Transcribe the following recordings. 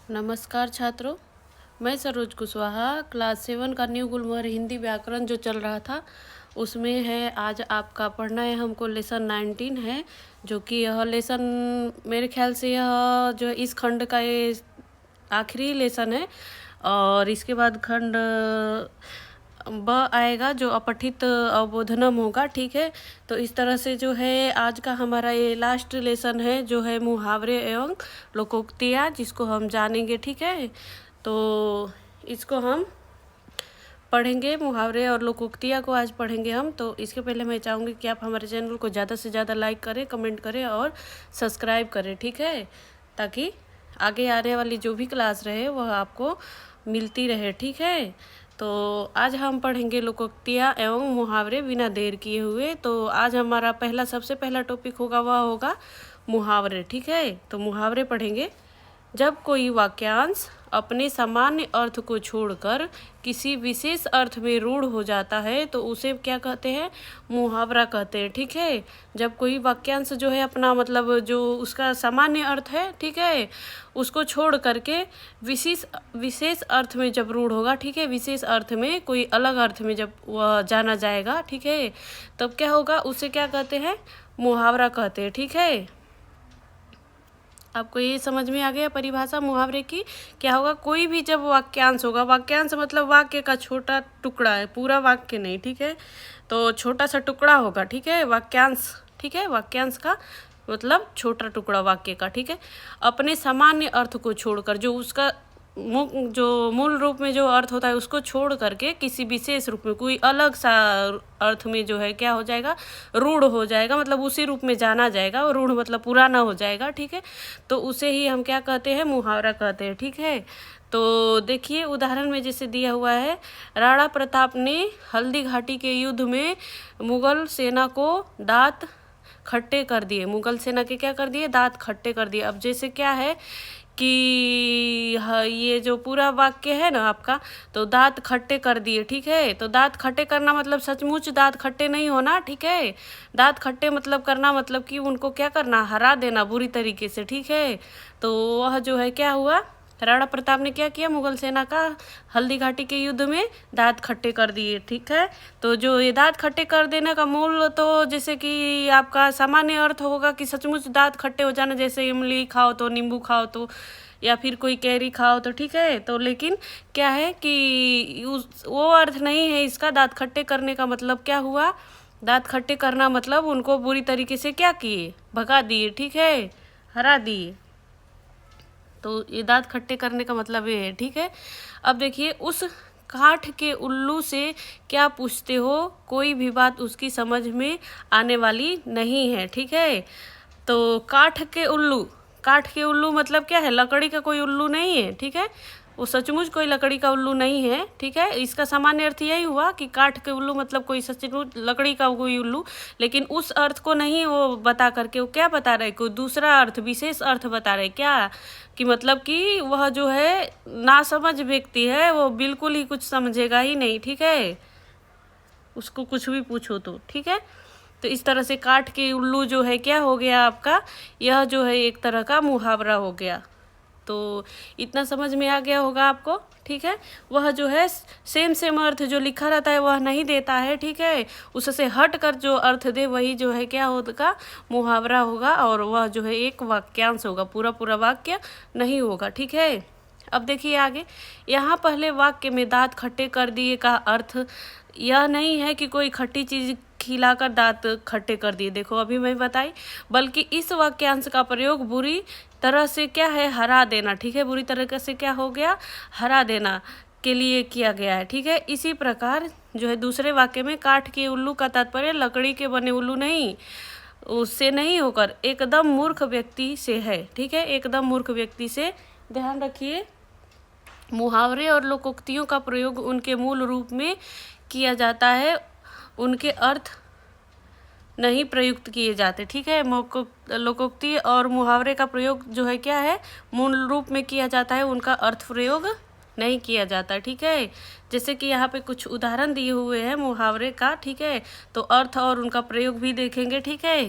नमस्कार छात्रों, मैं सरोज कुशवाहा क्लास 7 का न्यू गुलमोहर हिंदी व्याकरण जो चल रहा था उसमें है। आज आपका पढ़ना है हमको लेसन 19 है, जो कि यह लेसन मेरे ख्याल से यह जो इस खंड का ये आखिरी लेसन है। और इसके बाद खंड ब आएगा जो अपठित अवबोधनम होगा। ठीक है, तो इस तरह से जो है आज का हमारा ये लास्ट लेसन है जो है मुहावरे एवं लोकोक्तियाँ, जिसको हम जानेंगे। ठीक है, तो इसको हम पढ़ेंगे, मुहावरे और लोकोक्तियाँ को आज पढ़ेंगे हम। तो इसके पहले मैं चाहूँगी कि आप हमारे चैनल को ज़्यादा से ज़्यादा लाइक करें, कमेंट करें और सब्सक्राइब करें। ठीक है, ताकि आगे आने वाली जो भी क्लास रहे वह आपको मिलती रहे। ठीक है, तो आज हम पढ़ेंगे लोकोक्तियाँ एवं मुहावरे बिना देर किए हुए। तो आज हमारा सबसे पहला टॉपिक होगा, वह होगा मुहावरे। ठीक है, तो मुहावरे पढ़ेंगे। जब कोई वाक्यांश अपने सामान्य अर्थ को छोड़कर किसी विशेष अर्थ में रूढ़ हो जाता है तो उसे क्या कहते हैं? मुहावरा कहते हैं। ठीक है, जब कोई वाक्यांश जो है अपना मतलब जो उसका सामान्य अर्थ है, ठीक है, उसको छोड़ करके विशेष अर्थ में जब रूढ़ होगा, ठीक है, विशेष अर्थ में कोई अलग अर्थ में जब वह जाना जाएगा, ठीक है, तब क्या होगा? उसे क्या कहते हैं? मुहावरा कहते हैं। ठीक है, आपको ये समझ में आ गया परिभाषा मुहावरे की? क्या होगा? कोई भी जब वाक्यांश होगा, वाक्यांश मतलब वाक्य का छोटा टुकड़ा है, पूरा वाक्य नहीं। ठीक है, तो छोटा सा टुकड़ा होगा। ठीक है, वाक्यांश। ठीक है, वाक्यांश का मतलब छोटा टुकड़ा वाक्य का। ठीक है, अपने सामान्य अर्थ को छोड़कर जो उसका जो मूल रूप में जो अर्थ होता है उसको छोड़ करके किसी विशेष रूप में कोई अलग सा अर्थ में जो है क्या हो जाएगा? रूढ़ हो जाएगा, मतलब उसी रूप में जाना जाएगा। और रूढ़ मतलब पुराना हो जाएगा। ठीक है, तो उसे ही हम क्या कहते हैं? मुहावरा कहते हैं। ठीक है, तो देखिए उदाहरण में जैसे दिया हुआ है, राणा प्रताप ने हल्दी घाटी के युद्ध में मुगल सेना को दांत खट्टे कर दिए। मुगल सेना के क्या कर दिए? दांत खट्टे कर दिए। अब जैसे क्या है कि ये जो पूरा वाक्य है ना आपका, तो दांत खट्टे कर दिए। ठीक है, तो दांत खट्टे करना मतलब सचमुच दांत खट्टे नहीं होना। ठीक है, दांत खट्टे मतलब करना मतलब कि उनको क्या करना? हरा देना बुरी तरीके से। ठीक है, तो वह जो है क्या हुआ? राणा प्रताप ने क्या किया? मुगल सेना का हल्दी घाटी के युद्ध में दांत खट्टे कर दिए। ठीक है, तो जो ये दांत खट्टे कर देने का मूल तो जैसे कि आपका सामान्य अर्थ होगा कि सचमुच दांत खट्टे हो जाना, जैसे इमली खाओ तो, नींबू खाओ तो, या फिर कोई कैरी खाओ तो। ठीक है, तो लेकिन क्या है कि वो अर्थ नहीं है इसका। दांत खट्टे करने का मतलब क्या हुआ? दांत खट्टे करना मतलब उनको बुरी तरीके से क्या किए? भगा दिए। ठीक है, हरा दिए। तो ये दांत खट्टे करने का मतलब ये है। ठीक है, अब देखिए, उस काठ के उल्लू से क्या पूछते हो? कोई भी बात उसकी समझ में आने वाली नहीं है। ठीक है, तो काठ के उल्लू मतलब क्या है? लकड़ी का कोई उल्लू नहीं है। ठीक है, वो सचमुच कोई लकड़ी का उल्लू नहीं है। ठीक है, इसका सामान्य अर्थ यही हुआ कि काठ के उल्लू मतलब कोई सचमुच लकड़ी का कोई उल्लू, लेकिन उस अर्थ को नहीं वो बता करके वो क्या बता रहे? कोई दूसरा अर्थ, विशेष अर्थ बता रहे। क्या कि मतलब कि वह जो है नासमझ व्यक्ति है, वो बिल्कुल ही कुछ समझेगा ही नहीं। ठीक है, उसको कुछ भी पूछो तो। ठीक है, तो इस तरह से काठ के उल्लू जो है क्या हो गया आपका? यह जो है एक तरह का मुहावरा हो गया। तो इतना समझ में आ गया होगा आपको। ठीक है, वह जो है सेम अर्थ जो लिखा रहता है वह नहीं देता है। ठीक है, उससे हट कर जो अर्थ दे वही जो है क्या होगा? मुहावरा होगा। और वह जो है एक वाक्यांश होगा, पूरा वाक्य नहीं होगा। ठीक है, अब देखिए आगे, यहाँ पहले वाक्य में दांत खट्टे कर दिए का अर्थ यह नहीं है कि कोई खट्टी चीज खिलाकर दांत खट्टे कर दिए। देखो अभी मैं बताई, बल्कि इस वाक्यांश का प्रयोग बुरी तरह से क्या है? हरा देना। ठीक है, बुरी तरह से क्या हो गया? हरा देना के लिए किया गया है। ठीक है, इसी प्रकार जो है दूसरे वाक्य में काठ के उल्लू का तात्पर्य लकड़ी के बने उल्लू नहीं, उससे नहीं होकर एकदम मूर्ख व्यक्ति से है। ठीक है, एकदम मूर्ख व्यक्ति से। ध्यान रखिए, मुहावरे और लोकोक्तियों का प्रयोग उनके मूल रूप में किया जाता है, उनके अर्थ नहीं प्रयुक्त किए जाते। ठीक है, लोकोक्ति और मुहावरे का प्रयोग जो है क्या है? मूल रूप में किया जाता है, उनका अर्थ प्रयोग नहीं किया जाता। ठीक है, जैसे कि यहाँ पे कुछ उदाहरण दिए हुए हैं मुहावरे का। ठीक है, तो अर्थ और उनका प्रयोग भी देखेंगे। ठीक है,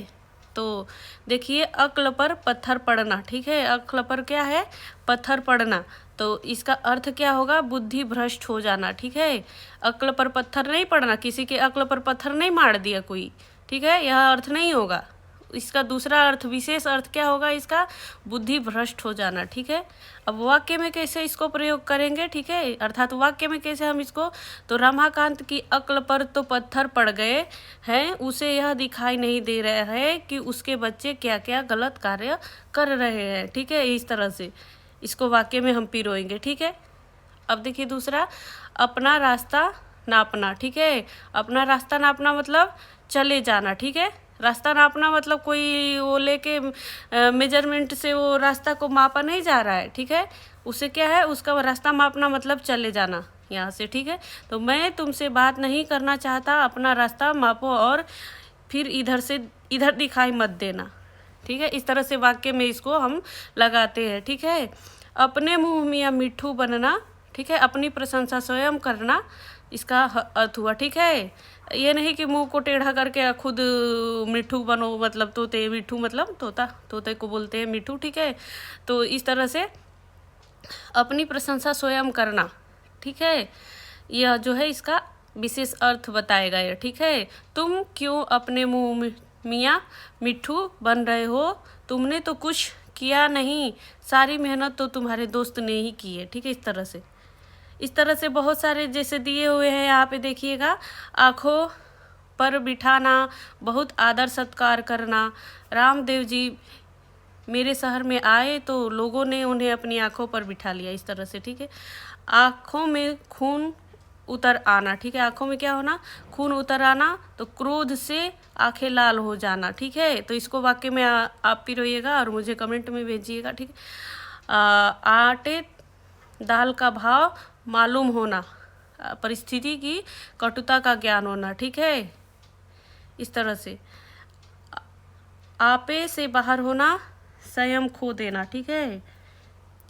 तो देखिए अक्ल पर पत्थर पड़ना, ठीक है, अक्ल पर क्या है, पत्थर पड़ना, तो इसका अर्थ क्या होगा, बुद्धि भ्रष्ट हो जाना, ठीक है। अक्ल पर पत्थर नहीं पड़ना, किसी के अक्ल पर पत्थर नहीं मार दिया कोई, ठीक है, यह अर्थ नहीं होगा। इसका दूसरा अर्थ, विशेष अर्थ क्या होगा इसका, बुद्धि भ्रष्ट हो जाना, ठीक है। अब वाक्य में कैसे इसको प्रयोग करेंगे, ठीक है, अर्थात वाक्य में कैसे हम इसको, तो रमाकांत की अक्ल पर तो पत्थर पड़ गए हैं, उसे यह दिखाई नहीं दे रहा है कि उसके बच्चे क्या क्या गलत कार्य कर रहे हैं, ठीक है। इस तरह से इसको वाक्य में हम पिरोएंगे, ठीक है। अब देखिए दूसरा, अपना रास्ता नापना, ठीक है। अपना रास्ता नापना मतलब चले जाना, ठीक है। रास्ता नापना मतलब कोई वो लेके मेजरमेंट से वो रास्ता को मापा नहीं जा रहा है, ठीक है, उसे क्या है, उसका रास्ता मापना मतलब चले जाना यहाँ से, ठीक है। तो मैं तुमसे बात नहीं करना चाहता, अपना रास्ता मापो और फिर इधर से इधर दिखाई मत देना, ठीक है। इस तरह से वाक्य में इसको हम लगाते हैं, ठीक है। अपने मुँह मियाँ मिट्ठू बनना, ठीक है, अपनी प्रशंसा स्वयं करना, इसका अर्थ हुआ, ठीक है। ये नहीं कि मुंह को टेढ़ा करके खुद मिट्ठू बनो, मतलब तोते, मिट्ठू मतलब तोता, तोते को बोलते हैं मिट्ठू, ठीक है। तो इस तरह से अपनी प्रशंसा स्वयं करना, ठीक है, यह जो है इसका विशेष अर्थ बताएगा ये, ठीक है। तुम क्यों अपने मुंह मियाँ मिट्ठू बन रहे हो, तुमने तो कुछ किया नहीं, सारी मेहनत तो तुम्हारे दोस्त ने ही की है, ठीक है। इस तरह से बहुत सारे जैसे दिए हुए हैं यहाँ पे देखिएगा, आँखों पर बिठाना, बहुत आदर सत्कार करना, रामदेव जी मेरे शहर में आए तो लोगों ने उन्हें अपनी आँखों पर बिठा लिया, इस तरह से, ठीक है। आँखों में खून उतर आना, ठीक है, आँखों में क्या होना, खून उतर आना, तो क्रोध से आंखें लाल हो जाना, ठीक है। तो इसको वाक्य में आप पिरोइएगा और मुझे कमेंट में भेजिएगा, ठीक है। आटे दाल का भाव मालूम होना, परिस्थिति की कटुता का ज्ञान होना, ठीक है। इस तरह से आपे से बाहर होना, संयम खो देना, ठीक है।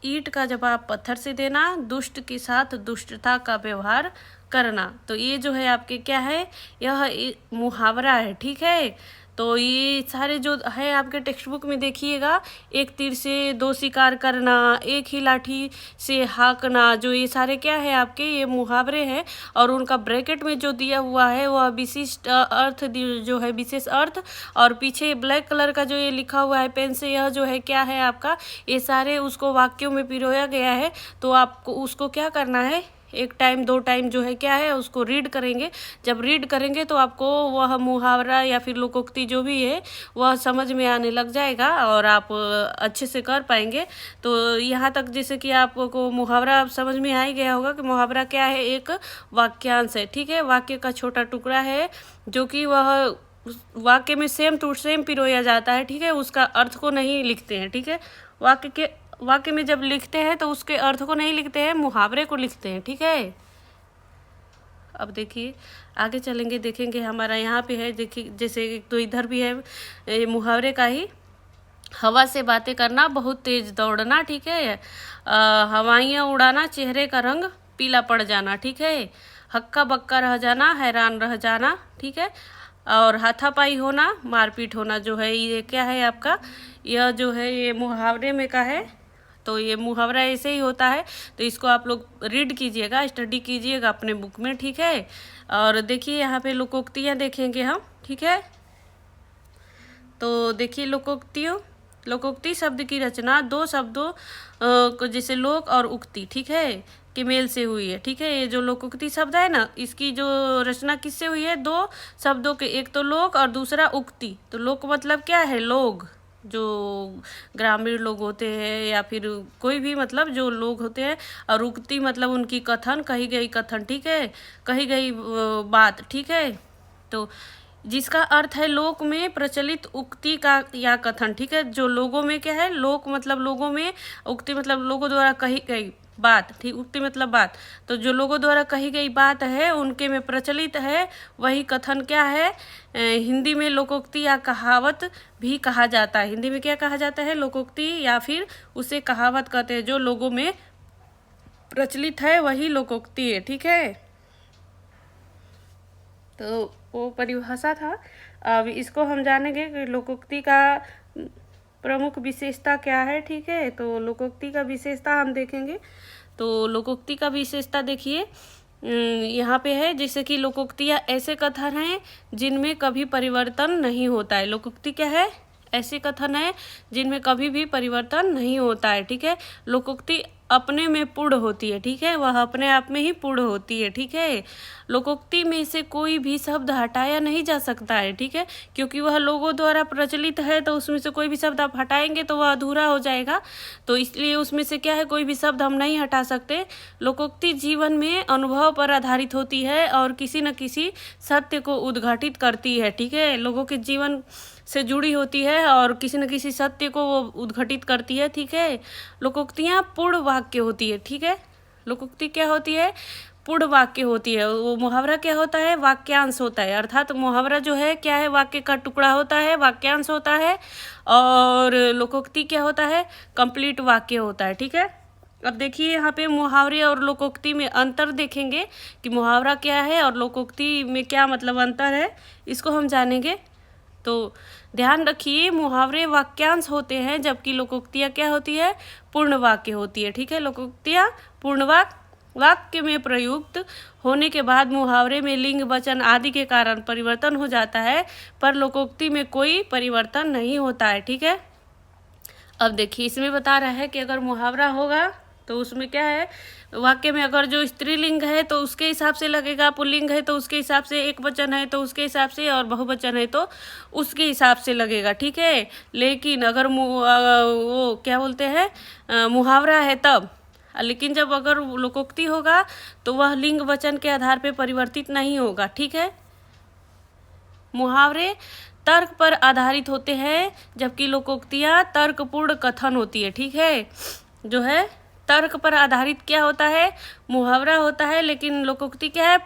ईंट का जवाब पत्थर से देना, दुष्ट के साथ दुष्टता का व्यवहार करना, तो ये जो है आपके क्या है, यह मुहावरा है, ठीक है। तो ये सारे जो है आपके टेक्स्ट बुक में देखिएगा, एक तीर से दो शिकार करना, एक ही लाठी से हाँकना, जो ये सारे क्या है आपके, ये मुहावरे हैं। और उनका ब्रैकेट में जो दिया हुआ है वह विशिष्ट अर्थ जो है, विशेष अर्थ, और पीछे ब्लैक कलर का जो ये लिखा हुआ है पेन से, यह जो है क्या है आपका, ये सारे उसको वाक्यों में पिरोया गया है। तो आपको उसको क्या करना है, एक टाइम दो टाइम जो है क्या है उसको रीड करेंगे। जब रीड करेंगे तो आपको वह मुहावरा या फिर लोकोक्ति जो भी है वह समझ में आने लग जाएगा और आप अच्छे से कर पाएंगे। तो यहाँ तक जैसे कि आपको मुहावरा समझ में आ ही गया होगा कि मुहावरा क्या है, एक वाक्यांश है, ठीक है, वाक्य का छोटा टुकड़ा है जो कि वह वाक्य में सेम टू सेम पिरोया जाता है, ठीक है, उसका अर्थ को नहीं लिखते हैं, ठीक है। वाक्य में जब लिखते हैं तो उसके अर्थ को नहीं लिखते हैं, मुहावरे को लिखते हैं, ठीक है। अब देखिए आगे चलेंगे, देखेंगे हमारा यहाँ पे है, देखिए जैसे एक तो इधर भी है मुहावरे का ही, हवा से बातें करना, बहुत तेज दौड़ना, ठीक है। हवाइयाँ उड़ाना, चेहरे का रंग पीला पड़ जाना, ठीक है। हक्का बक्का रह जाना, हैरान रह जाना, ठीक है। और हाथापाई होना, मारपीट होना, जो है ये क्या है आपका, यह जो है ये मुहावरे में का है। तो ये मुहावरा ऐसे ही होता है, तो इसको आप लोग रीड कीजिएगा, स्टडी कीजिएगा अपने बुक में, ठीक है। और देखिए यहाँ पे लोकोक्तियाँ देखेंगे हम, ठीक है। तो देखिए लोकोक्ति शब्द की रचना दो शब्दों को जैसे लोक और उक्ति, ठीक है, के मेल से हुई है, ठीक है। ये जो लोकोक्ति शब्द है ना, इसकी जो रचना किससे हुई है, दो शब्दों के, एक तो लोक और दूसरा उक्ति। तो लोक मतलब क्या है, लोग, जो ग्रामीण लोग होते हैं या फिर कोई भी मतलब जो लोग होते हैं, और उक्ति मतलब उनकी कथन, कही गई कथन, ठीक है, कही गई बात, ठीक है। तो जिसका अर्थ है लोक में प्रचलित उक्ति का या कथन, ठीक है। जो लोगों में क्या है, लोक मतलब लोगों में, उक्ति मतलब लोगों द्वारा कही गई बात, ठीक, उक्ति मतलब बात। तो जो लोगों द्वारा कही गई बात है उनके में प्रचलित है वही कथन क्या है, हिंदी में लोकोक्ति या कहावत भी कहा जाता है। हिंदी में क्या कहा जाता है, लोकोक्ति या फिर उसे कहावत कहते हैं। जो लोगों में प्रचलित है वही लोकोक्ति है, ठीक है। तो वो परिभाषा था। अब इसको हम जानेंगे कि लोकोक्ति का प्रमुख विशेषता क्या है। ठीक है, तो लोकोक्ति का विशेषता हम देखेंगे। तो लोकोक्ति का विशेषता देखिए यहाँ पे है, जैसे कि लोकोक्तियाँ ऐसे कथन हैं जिनमें कभी परिवर्तन नहीं होता है। लोकोक्ति क्या है? ऐसे कथन है जिनमें कभी भी परिवर्तन नहीं होता है। ठीक है, लोकोक्ति अपने में पूर्ण होती है। ठीक है, वह अपने आप में ही पूर्ण होती है। ठीक है, लोकोक्ति में से कोई भी शब्द हटाया नहीं जा सकता है। ठीक है, क्योंकि वह लोगों द्वारा प्रचलित है, तो उसमें से कोई भी शब्द आप हटाएंगे तो वह अधूरा हो जाएगा। तो इसलिए उसमें से क्या है, कोई भी शब्द हम नहीं हटा सकते। लोकोक्ति जीवन में अनुभव पर आधारित होती है और किसी न किसी सत्य को उद्घाटित करती है। ठीक है, लोगों के जीवन से जुड़ी होती है और किसी न किसी सत्य को वो उद्घटित करती है। ठीक है, लोकोक्तियाँ पूर्ण वाक्य होती है। ठीक है, लोकोक्ति क्या होती है? पूर्ण वाक्य होती है। वो मुहावरा क्या होता है? वाक्यांश होता है। अर्थात मुहावरा जो है क्या है? वाक्य का टुकड़ा होता है, वाक्यांश होता है। और लोकोक्ति क्या होता है? कंप्लीट वाक्य होता है। ठीक है, अब देखिए यहाँ पे मुहावरे और लोकोक्ति में अंतर देखेंगे कि मुहावरा क्या है और लोकोक्ति में क्या मतलब अंतर है, इसको हम जानेंगे। तो ध्यान रखिए, मुहावरे वाक्यांश होते हैं जबकि लोकोक्तियाँ क्या होती है? पूर्ण वाक्य होती है। ठीक है, लोकोक्तियाँ पूर्ण वाक्य में प्रयुक्त होने के बाद मुहावरे में लिंग वचन आदि के कारण परिवर्तन हो जाता है, पर लोकोक्ति में कोई परिवर्तन नहीं होता है। ठीक है, अब देखिए इसमें बता रहा है कि अगर मुहावरा होगा तो उसमें क्या है, वाक्य में अगर जो स्त्रीलिंग है तो उसके हिसाब से लगेगा, पुल्लिंग है तो उसके हिसाब से, एक वचन है तो उसके हिसाब से, और बहुवचन है तो उसके हिसाब से लगेगा। ठीक है, लेकिन अगर वो क्या बोलते हैं, मुहावरा है तब, लेकिन जब अगर लोकोक्ति होगा तो वह लिंग वचन के आधार पर परिवर्तित नहीं होगा। ठीक है, मुहावरे तर्क पर आधारित होते हैं जबकि लोकोक्तियाँ तर्कपूर्ण कथन होती है। ठीक है, जो है तर्क पर आधारित क्या होता है? मुहावरा होता है, लेकिन लोकोक्ति क्या है?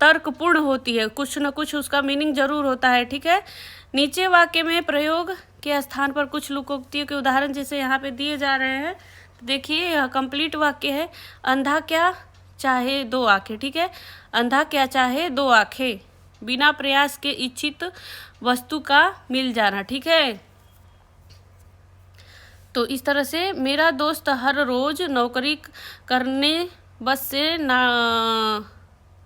तर्कपूर्ण होती है, कुछ न कुछ उसका मीनिंग जरूर होता है। ठीक है, नीचे वाक्य में प्रयोग के स्थान पर कुछ लोकोक्तियों के उदाहरण जैसे यहाँ पे दिए जा रहे हैं। देखिए यह कंप्लीट वाक्य है। अंधा क्या चाहे दो आंखें। ठीक है, अंधा क्या चाहे दो आंखें, बिना प्रयास के इच्छित वस्तु का मिल जाना। ठीक है, तो इस तरह से मेरा दोस्त हर रोज नौकरी करने बस से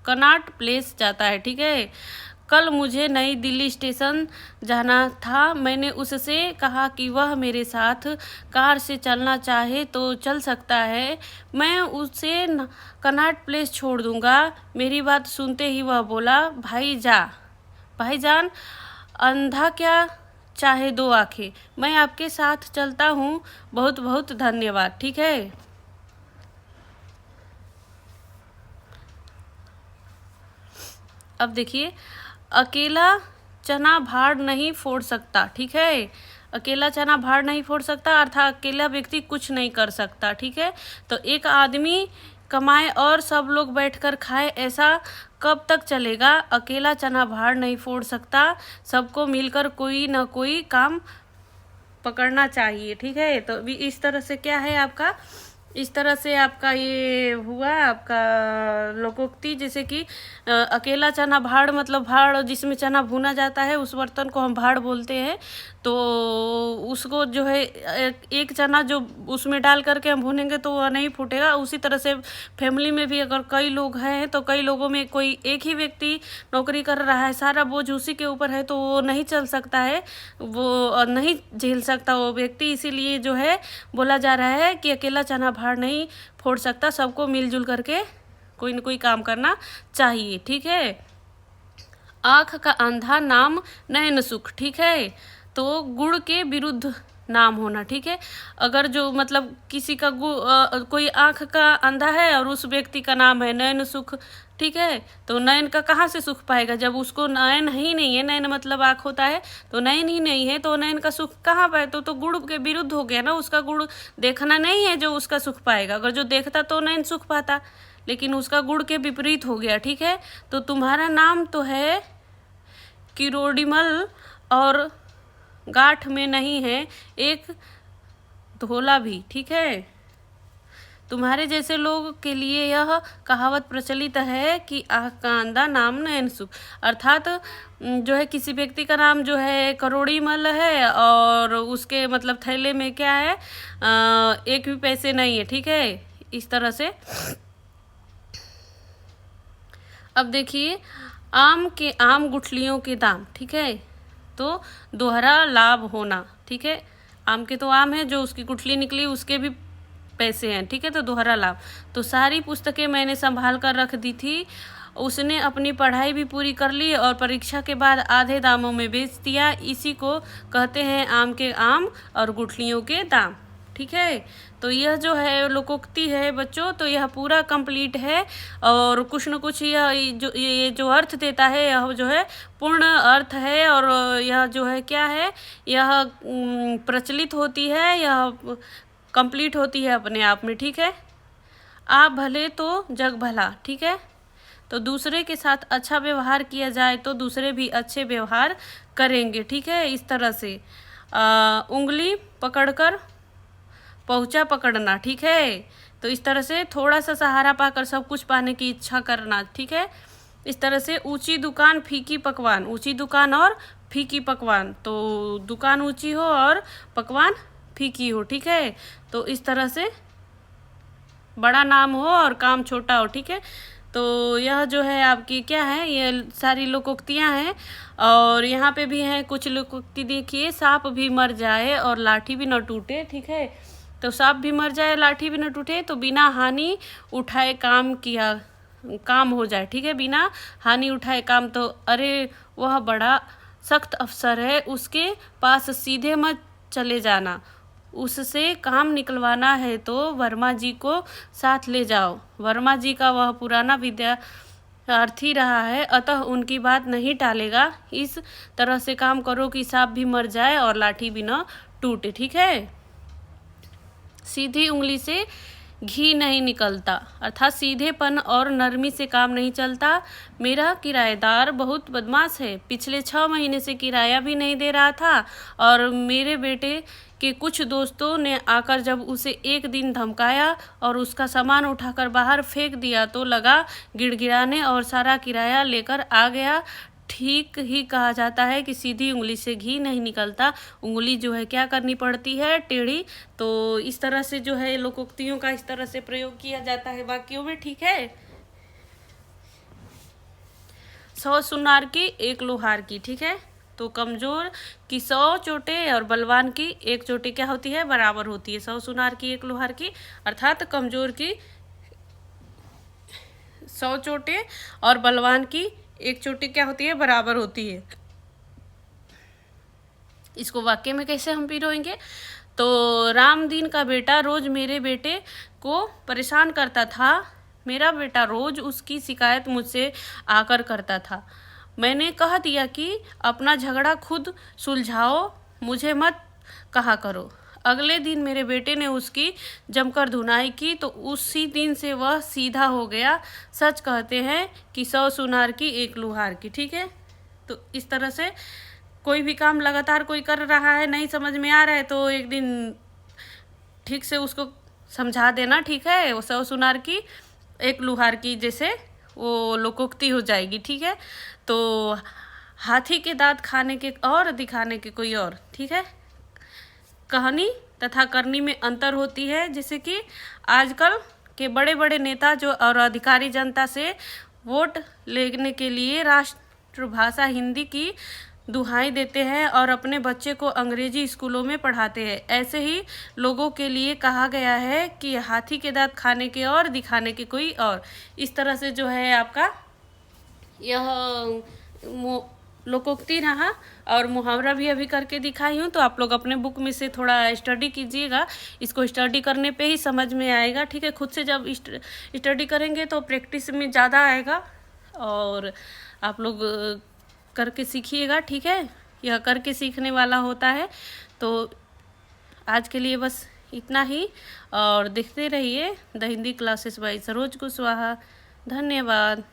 कनॉट प्लेस जाता है। ठीक है, कल मुझे नई दिल्ली स्टेशन जाना था, मैंने उससे कहा कि वह मेरे साथ कार से चलना चाहे तो चल सकता है, मैं उसे कनॉट प्लेस छोड़ दूंगा। मेरी बात सुनते ही वह बोला, भाईजान अंधा क्या चाहे दो आंखें, मैं आपके साथ चलता हूँ, बहुत बहुत धन्यवाद। ठीक है, अब देखिए अकेला चना भाड़ नहीं फोड़ सकता। ठीक है, अकेला चना भाड़ नहीं फोड़ सकता अर्थात अकेला व्यक्ति कुछ नहीं कर सकता। ठीक है, तो एक आदमी कमाए और सब लोग बैठकर खाए, ऐसा कब तक चलेगा? अकेला चना भाड़ नहीं फोड़ सकता, सबको मिलकर कोई ना कोई काम पकड़ना चाहिए। ठीक है, तो भी इस तरह से क्या है आपका, इस तरह से आपका ये हुआ आपका लोकोक्ति। जैसे कि अकेला चना भाड़ मतलब भाड़ जिसमें चना भुना जाता है, उस बर्तन को हम भाड़ बोलते हैं। तो उसको जो है एक चना जो उसमें डाल करके हम भुनेंगे तो वह नहीं फूटेगा। उसी तरह से फैमिली में भी अगर कई लोग हैं तो कई लोगों में कोई एक ही व्यक्ति नौकरी कर रहा है, सारा बोझ उसी के ऊपर है, तो वो नहीं चल सकता है, वो नहीं झेल सकता वो व्यक्ति। इसीलिए जो है बोला जा रहा है कि अकेला चना भाड़ नहीं फोड़ सकता, सबको मिलजुल करके कोई न कोई काम करना चाहिए। ठीक है, आँख का अंधा नाम नयन सुख। ठीक है, तो गुण के विरुद्ध नाम होना। ठीक है, अगर जो मतलब किसी का कोई आँख का अंधा है और उस व्यक्ति का नाम है नयन सुख, ठीक है, तो नयन का कहाँ से सुख पाएगा जब उसको नयन ही नहीं है, नयन मतलब आँख होता है, तो नयन ही नहीं है तो नयन का सुख कहाँ पाए? तो गुण के विरुद्ध हो गया ना, उसका गुण देखना नहीं है जो उसका सुख पाएगा। अगर जो देखता तो नयन सुख पाता, लेकिन उसका गुण के विपरीत हो गया। ठीक है, तो तुम्हारा नाम तो है किरोड़ीमल और गांठ में नहीं है एक धोला भी। ठीक है, तुम्हारे जैसे लोग के लिए यह कहावत प्रचलित है कि आह का अंधा नाम नयन सुख। अर्थात जो है किसी व्यक्ति का नाम जो है करोड़ी मल है और उसके मतलब थैले में क्या है, एक भी पैसे नहीं है, ठीक है, इस तरह से। अब देखिए, आम गुठलियों के दाम, ठीक है, तो दोहरा लाभ होना, ठीक है। आम के तो आम है, जो उसकी गुठली निकली उसके भी पैसे हैं, ठीक है, तो दोहरा लाभ। तो सारी पुस्तकें मैंने संभाल कर रख दी थी। उसने अपनी पढ़ाई भी पूरी कर ली और परीक्षा के बाद आधे दामों में बेच दिया। इसी को कहते हैं आम के आम और गुठलियों के दाम, ठीक है। तो यह जो है लोकोक्ति है बच्चों, तो यह पूरा कंप्लीट है और कुछ न कुछ ये जो अर्थ देता है यह जो है पूर्ण अर्थ है और यह जो है क्या है, यह प्रचलित होती है, यह कंप्लीट होती है अपने आप में, ठीक है। आप भले तो जग भला, ठीक है। तो दूसरे के साथ अच्छा व्यवहार किया जाए तो दूसरे भी अच्छे व्यवहार करेंगे, ठीक है। इस तरह से उंगली पकड़कर पहुंचा पकड़ना, ठीक है। तो इस तरह से थोड़ा सा सहारा पाकर सब कुछ पाने की इच्छा करना, ठीक है। इस तरह से ऊंची दुकान फीकी पकवान, ऊंची दुकान और फीकी पकवान, तो दुकान ऊंची हो और पकवान फीकी हो, ठीक है। तो इस तरह से बड़ा नाम हो और काम छोटा हो, ठीक है। तो यह जो है आपकी क्या है, ये सारी लोकोक्तियाँ हैं और यहाँ पे भी हैं कुछ लोकोक्ति। देखिए, सांप भी मर जाए और लाठी भी न टूटे, ठीक है। तो सांप भी मर जाए लाठी भी न टूटे, तो बिना हानि उठाए काम हो जाए, ठीक है। बिना हानि उठाए काम, तो अरे वह बड़ा सख्त अफसर है, उसके पास सीधे मत चले जाना, उससे काम निकलवाना है तो वर्मा जी को साथ ले जाओ। वर्मा जी का वह पुराना विद्यार्थी रहा है, अतः उनकी बात नहीं टालेगा। इस तरह से काम करो कि सांप भी मर जाए और लाठी भी न टूटे, ठीक है। सीधी उंगली से घी नहीं निकलता, अर्थात सीधेपन और नरमी से काम नहीं चलता। मेरा किराएदार बहुत बदमाश है, पिछले 6 महीने से किराया भी नहीं दे रहा था और मेरे बेटे के कुछ दोस्तों ने आकर जब उसे एक दिन धमकाया और उसका सामान उठाकर बाहर फेंक दिया तो लगा गिड़गिड़ाने और सारा किराया लेकर आ गया। ठीक ही कहा जाता है कि सीधी उंगली से घी नहीं निकलता, उंगली जो है क्या करनी पड़ती है, टेढ़ी। तो इस तरह से जो है लोकोक्तियों का इस तरह से प्रयोग किया जाता है वाक्यों में, ठीक है। 100 सुनार की 1 लोहार की, ठीक है। तो कमजोर की 100 चोटें और बलवान की 1 चोटी क्या होती है, बराबर होती है। 100 सुनार की 1 लोहार की, अर्थात कमजोर की 100 चोटें और बलवान की 1 चोटी क्या होती है, बराबर होती है। इसको वाक्य में कैसे हम पिरोएंगे, तो रामदीन का बेटा रोज मेरे बेटे को परेशान करता था, मेरा बेटा रोज उसकी शिकायत मुझसे आकर करता था। मैंने कह दिया कि अपना झगड़ा खुद सुलझाओ, मुझे मत कहा करो। अगले दिन मेरे बेटे ने उसकी जमकर धुनाई की तो उसी दिन से वह सीधा हो गया। सच कहते हैं कि 100 सुनार की 1 लोहार की, ठीक है। तो इस तरह से कोई भी काम लगातार कोई कर रहा है, नहीं समझ में आ रहा है, तो एक दिन ठीक से उसको समझा देना, ठीक है। वो 100 सुनार की 1 लोहार की जैसे वो लोकोक्ति हो जाएगी, ठीक है। तो हाथी के दांत खाने के और दिखाने के कोई और, ठीक है। कहानी तथा करनी में अंतर होती है, जैसे कि आजकल के बड़े बड़े नेता जो और अधिकारी जनता से वोट लेने के लिए राष्ट्रभाषा हिंदी की दुहाई देते हैं और अपने बच्चे को अंग्रेजी स्कूलों में पढ़ाते हैं। ऐसे ही लोगों के लिए कहा गया है कि हाथी के दांत खाने के और दिखाने के कोई और। इस तरह से जो है आपका यह लोकोक्ति रहा और मुहावरा भी अभी करके दिखाई हूँ। तो आप लोग अपने बुक में से थोड़ा स्टडी कीजिएगा, इसको स्टडी करने पे ही समझ में आएगा, ठीक है। खुद से जब स्टडी करेंगे तो प्रैक्टिस में ज़्यादा आएगा और आप लोग करके सीखिएगा, ठीक है। यह करके सीखने वाला होता है। तो आज के लिए बस इतना ही और देखते रहिए the Hindi classes bye Saroj Kushwaha. धन्यवाद।